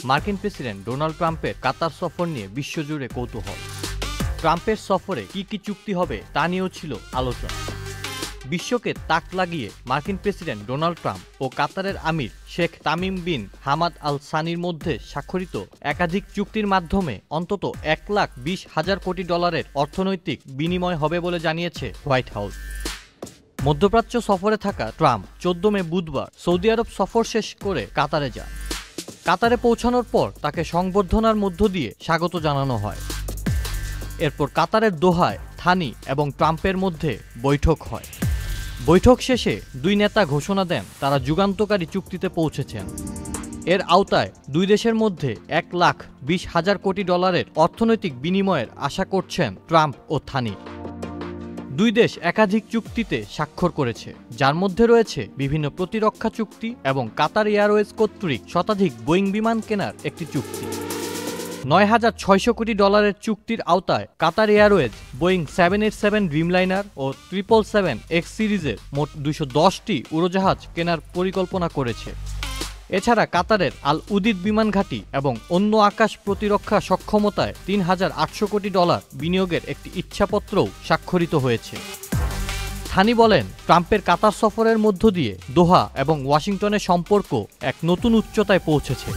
মার্কিন president Donald ট্রাম্পের কাতার সফর নিয়ে বিশ্বজুড়ে কৌতূহল। ট্রাম্পের সফরে কি কি চুক্তি হবে তা নিয়েও ছিল আলোচনা। বিশ্বকে তাক লাগিয়ে মার্কিন প্রেসিডেন্ট ডোনাল্ড ট্রাম্প ও কাতারের আমির Sheikh Tamim bin Hamad Al সানির মধ্যে স্বাক্ষরিত একাধিক চুক্তির মাধ্যমে অন্তত $1,20,000 অর্থনৈতিক বিনিময় হবে বলে জানিয়েছে হোয়াইট হাউস। মধ্যপ্রাচ্য সফরে থাকা ট্রাম্প 14 মে বুধবার সৌদি আরব সফর শেষ করে কাতারে যান। কাতারে পৌঁছানোর পর তাকে সংবর্ধনার মধ্য দিয়ে স্বাগত জানানো হয়। এরপর কাতারের দোহায় থানি এবং ট্রাম্পের মধ্যে বৈঠক হয়। বৈঠক শেষে দুই নেতা ঘোষণা দেন তারা যুগান্তকারী চুক্তিতে পৌঁছেছেন। এর আওতায় দুই দেশের মধ্যে $1,20,000 অর্থনৈতিক বিনিময়ের আশা করছেন ট্রাম্প ও থানি। দুই দেশ একাধিক চুক্তিতে স্বাক্ষর করেছে, যার মধ্যে রয়েছে বিভিন্ন প্রতিরক্ষা চুক্তি এবং কাতার এয়ারওয়েজ কর্তৃক শতাধিক বোয়িং বিমান কেনার একটি চুক্তি। $9,600 কোটি চুক্তির আওতায় কাতার এয়ারওয়েজ বোয়িং 787 ড্রিমলাইনার ও 777X সিরিজের মোট 210টি উড়োজাহাজ কেনার পরিকল্পনা করেছে। এছাড়া কাতারের আল উদিদ বিমান ঘাঁটি এবং অন্য আকাশ প্রতিরক্ষা সক্ষমতায় $3,800 কোটি বিনিয়োগের একটি ইচ্ছাপত্রও স্বাক্ষরিত হয়েছে। থানি বলেন, ট্রাম্পের কাতার সফরের মধ্য দিয়ে দোহা এবং ওয়াশিংটনের সম্পর্ক এক নতুন উচ্চতায় পৌঁছেছে।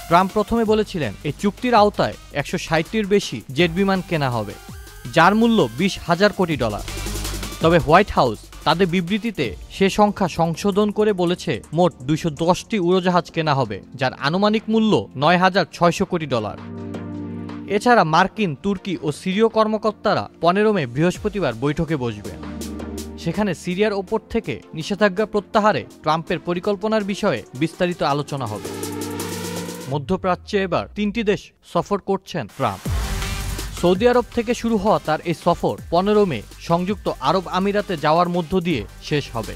ট্রাম্প প্রথমে বলেছিলেন এই চুক্তির আওতায় 160টির বেশি জেট বিমান কেনা হবে, যার মূল্য $20,000 কোটি। তবে হোয়াইট হাউস তাদের বিবৃতিতে সে সংখ্যা সংশোধন করে বলেছে মোট 210টি উড়োজাহাজ কেনা হবে, যার আনুমানিক মূল্য $9,600 কোটি। এছাড়া মার্কিন, তুর্কি ও সিরীয় কর্মকর্তারা 15 মে বৃহস্পতিবার বৈঠকে বসবেন। সেখানে সিরিয়ার ওপর থেকে নিষেধাজ্ঞা প্রত্যাহারে ট্রাম্পের পরিকল্পনার বিষয়ে বিস্তারিত আলোচনা হবে। মধ্যপ্রাচ্যে এবার 3টি দেশ সফর করছেন ট্রাম্প। সৌদি আরব থেকে শুরু হওয়া তার এই সফর 15 মে সংযুক্ত আরব আমিরাতে যাওয়ার মধ্য দিয়ে শেষ হবে।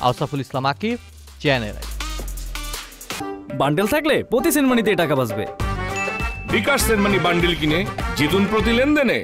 আওসাফুল ইসলাম আকিব, চ্যানেল। বান্ডেল থাকলে প্রতি সেনমানিতে টাকা বাঁচবে। বিকাশ সেনমানি বান্ডেল কিনে জিতুন প্রতি লেনদেনে।